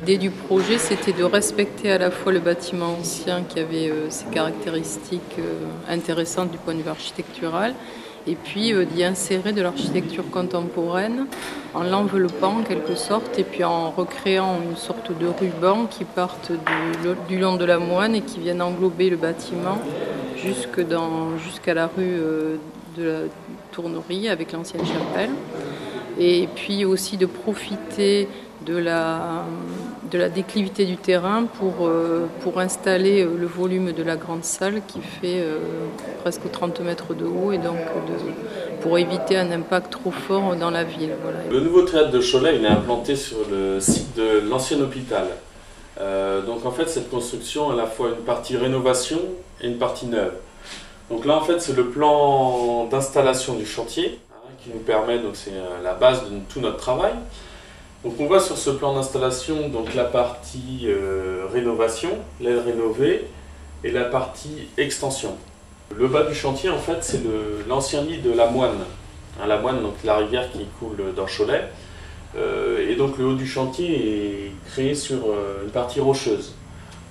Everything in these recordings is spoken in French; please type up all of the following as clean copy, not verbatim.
L'idée du projet, c'était de respecter à la fois le bâtiment ancien qui avait ses caractéristiques intéressantes du point de vue architectural, et puis d'y insérer de l'architecture contemporaine en l'enveloppant en quelque sorte, et puis en recréant une sorte de ruban qui partent du long de la Moine et qui viennent englober le bâtiment jusqu'à la rue de la Tournerie avec l'ancienne chapelle. Et puis aussi de profiter de la déclivité du terrain pour installer le volume de la grande salle qui fait presque 30 mètres de haut, et donc pour éviter un impact trop fort dans la ville. Voilà. Le nouveau théâtre de Cholet, il est implanté sur le site de l'ancien hôpital. Donc en fait, cette construction a à la fois une partie rénovation et une partie neuve. Donc là en fait c'est le plan d'installation du chantier qui nous permet, donc c'est la base de tout notre travail. Donc on voit sur ce plan d'installation donc la partie rénovation, l'aile rénovée, et la partie extension. Le bas du chantier en fait c'est l'ancien lit de la Moine. La Moine, donc la rivière qui coule dans Cholet. Et donc le haut du chantier est créé sur une partie rocheuse.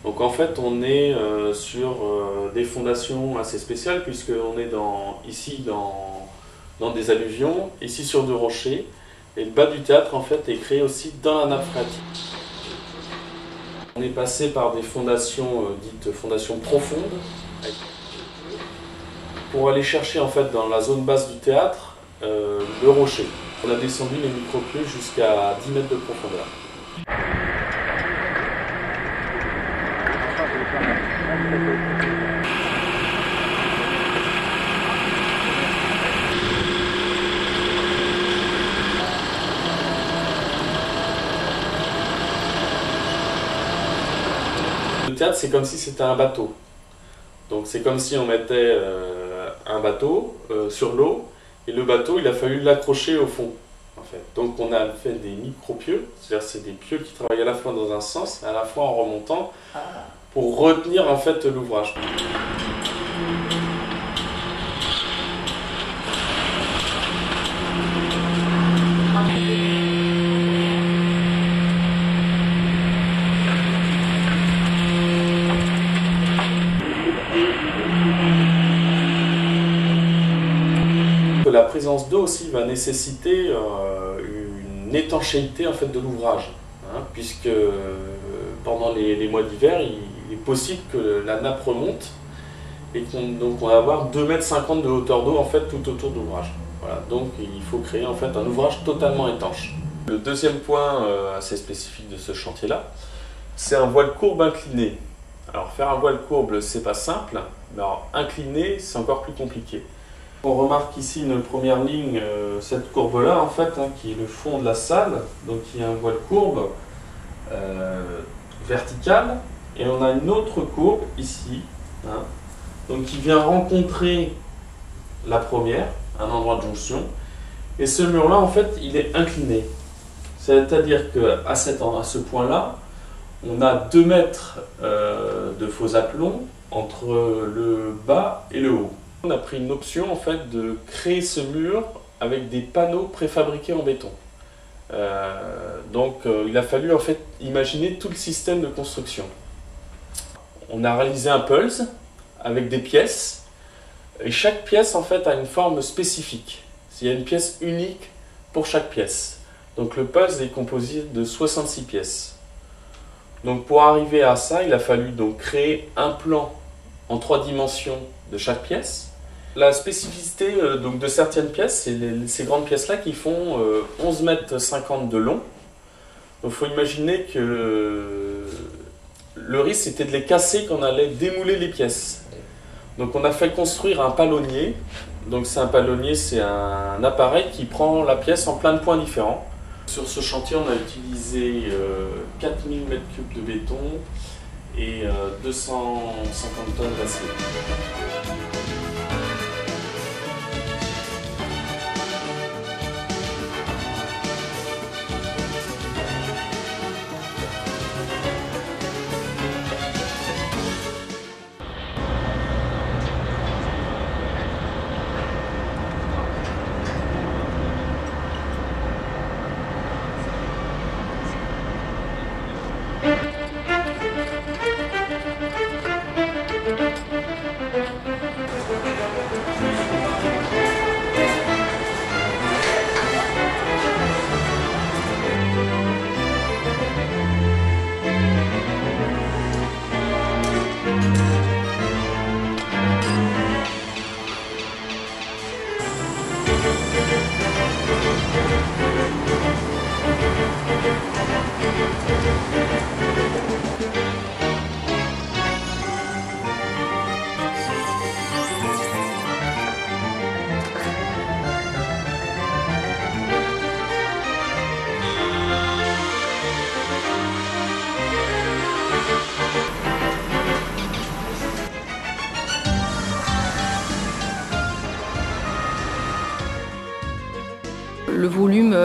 Donc en fait on est sur des fondations assez spéciales, puisqu'on est ici dans des alluvions, ici sur deux rochers, et le bas du théâtre en fait est créé aussi dans la nappe phréatique. On est passé par des fondations dites fondations profondes, pour aller chercher en fait dans la zone basse du théâtre le rocher. On a descendu les micro-crues jusqu'à 10 mètres de profondeur. Le théâtre, c'est comme si c'était un bateau. Donc c'est comme si on mettait un bateau sur l'eau, et le bateau, il a fallu l'accrocher au fond. En fait. Donc on a fait des micro-pieux, c'est-à-dire c'est des pieux qui travaillent à la fois dans un sens et à la fois en remontant pour retenir en fait l'ouvrage. La présence d'eau aussi va nécessiter une étanchéité en fait de l'ouvrage, puisque pendant les mois d'hiver, il est possible que la nappe remonte et qu'on va avoir 2,50 m de hauteur d'eau en fait tout autour de l'ouvrage. Voilà, donc il faut créer en fait un ouvrage totalement étanche. Le deuxième point assez spécifique de ce chantier-là, c'est un voile courbe incliné. Alors faire un voile courbe, c'est pas simple, mais alors incliné, c'est encore plus compliqué. On remarque ici une première ligne, cette courbe-là en fait, qui est le fond de la salle, donc il y a un voile courbe vertical, et on a une autre courbe ici, donc qui vient rencontrer la première, un endroit de jonction, et ce mur-là en fait il est incliné. C'est-à-dire qu'à ce point-là, on a 2 mètres de faux aplomb entre le bas et le haut. On a pris une option en fait de créer ce mur avec des panneaux préfabriqués en béton. Donc il a fallu en fait imaginer tout le système de construction. On a réalisé un pulse avec des pièces, et chaque pièce en fait a une forme spécifique. Il y a une pièce unique pour chaque pièce. Donc le puzzle est composé de 66 pièces. Donc pour arriver à ça, il a fallu donc créer un plan en 3 dimensions de chaque pièce. La spécificité donc de certaines pièces, c'est ces grandes pièces-là qui font 11,50 m de long. Donc il faut imaginer que le risque c'était de les casser quand on allait démouler les pièces. Donc on a fait construire un palonnier. Donc c'est un palonnier, c'est un appareil qui prend la pièce en plein de points différents. Sur ce chantier, on a utilisé 4000 m3 de béton et 250 tonnes d'acier. Le volume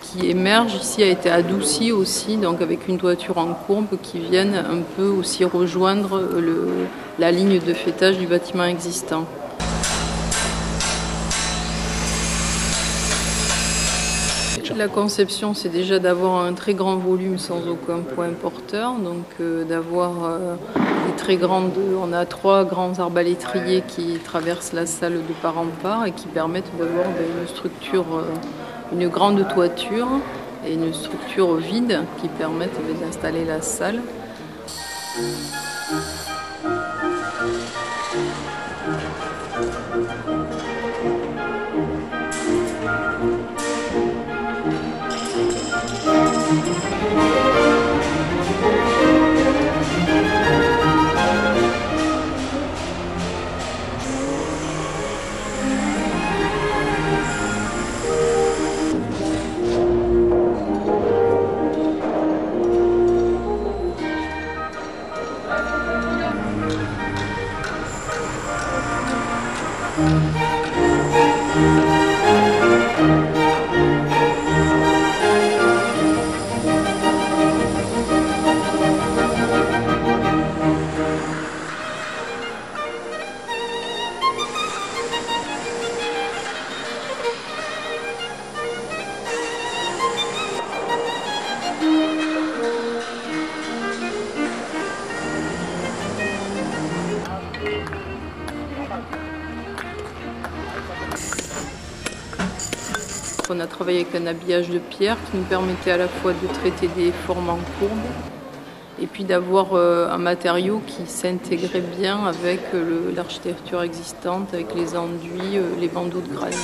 qui émerge ici a été adouci aussi, donc avec une toiture en courbe qui vienne un peu aussi rejoindre la ligne de faîtage du bâtiment existant. La conception, c'est déjà d'avoir un très grand volume sans aucun point porteur, donc d'avoir des très grandes. On a 3 grands arbalétriers qui traversent la salle de part en part et qui permettent d'avoir une structure, une grande toiture et une structure vide qui permettent d'installer la salle. On a travaillé avec un habillage de pierre qui nous permettait à la fois de traiter des formes en courbe et puis d'avoir un matériau qui s'intégrait bien avec l'architecture existante, avec les enduits, les bandeaux de granit.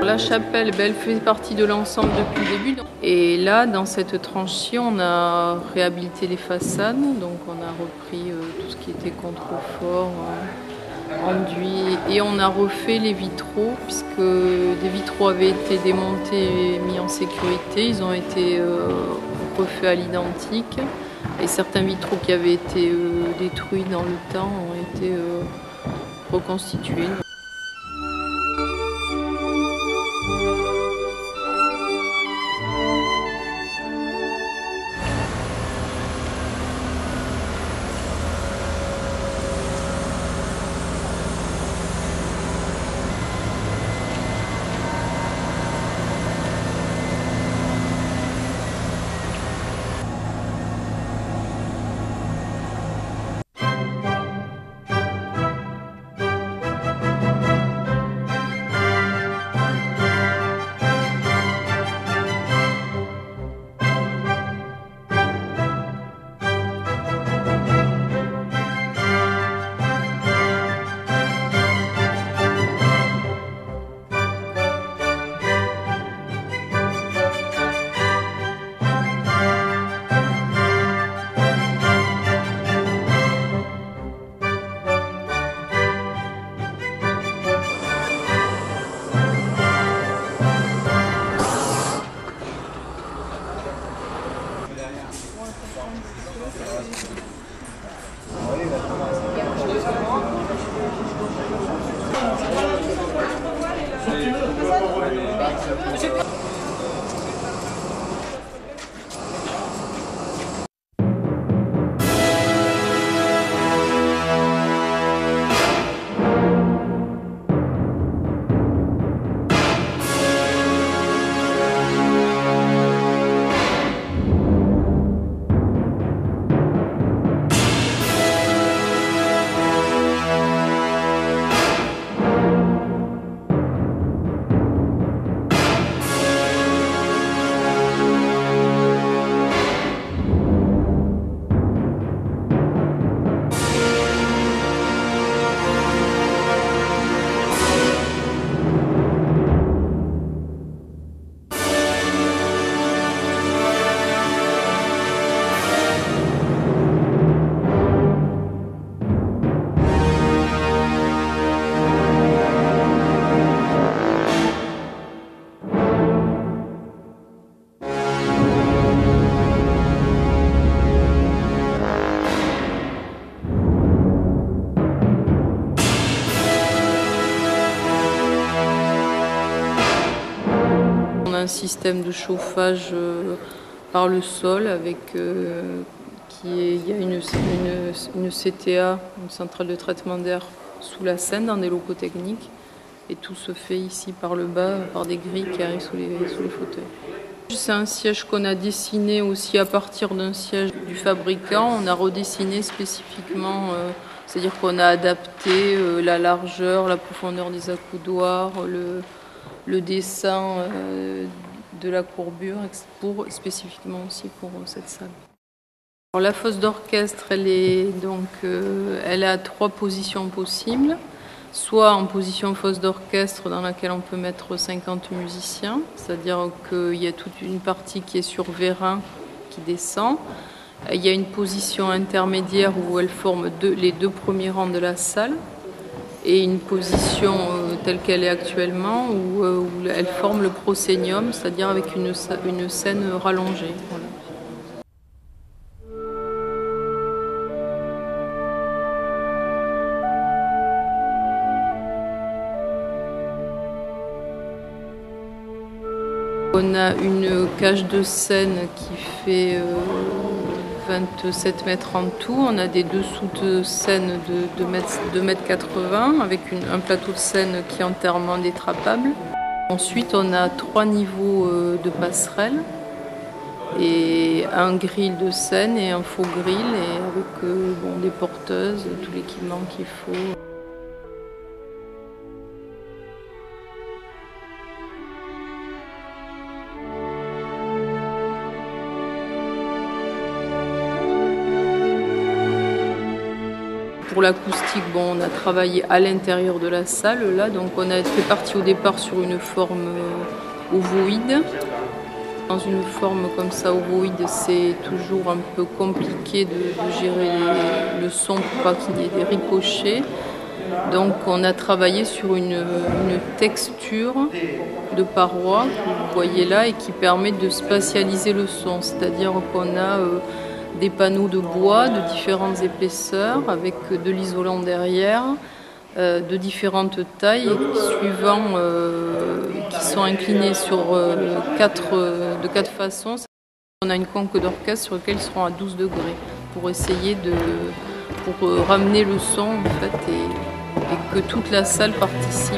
La chapelle, elle fait partie de l'ensemble depuis le début. Et là, dans cette tranche-ci, on a réhabilité les façades. Donc on a repris tout ce qui était contrefort, enduit. Et on a refait les vitraux, puisque des vitraux avaient été démontés et mis en sécurité. Ils ont été refaits à l'identique. Et certains vitraux qui avaient été détruits dans le temps ont été reconstitués. a un système de chauffage par le sol avec il y a une CTA, une centrale de traitement d'air sous la scène dans des locaux techniques. Et tout se fait ici par le bas, par des grilles qui arrivent sous les fauteuils. C'est un siège qu'on a dessiné aussi à partir d'un siège du fabricant. On a redessiné spécifiquement, c'est-à-dire qu'on a adapté la largeur, la profondeur des accoudoirs, le dessin de la courbure spécifiquement aussi pour cette salle. Alors, la fosse d'orchestre, elle a 3 positions possibles. Soit en position fosse d'orchestre dans laquelle on peut mettre 50 musiciens, c'est-à-dire qu'il y a toute une partie qui est sur vérin qui descend. Il y a une position intermédiaire où elle forme les 2 premiers rangs de la salle et une position telle qu'elle est actuellement où elle forme le proscenium, c'est-à-dire avec une scène rallongée. Voilà. On a une cage de scène qui fait 27 mètres en tout. On a des dessous de scène de 2,80 m avec un plateau de scène qui est entièrement détrapable. Ensuite, on a 3 niveaux de passerelle et un grill de scène et un faux grill et avec des porteuses, tout l'équipement qu'il faut. Pour l'acoustique, on a travaillé à l'intérieur de la salle, là, donc on a fait partie au départ sur une forme ovoïde. Dans une forme comme ça, ovoïde, c'est toujours un peu compliqué de gérer le son pour pas qu'il y ait des ricochets. Donc on a travaillé sur une texture de paroi que vous voyez là et qui permet de spatialiser le son, c'est-à-dire qu'on a des panneaux de bois de différentes épaisseurs avec de l'isolant derrière, de différentes tailles suivant qui sont inclinés de 4 façons. On a une conque d'orchestre sur laquelle ils seront à 12 degrés pour essayer pour ramener le son en fait et que toute la salle participe.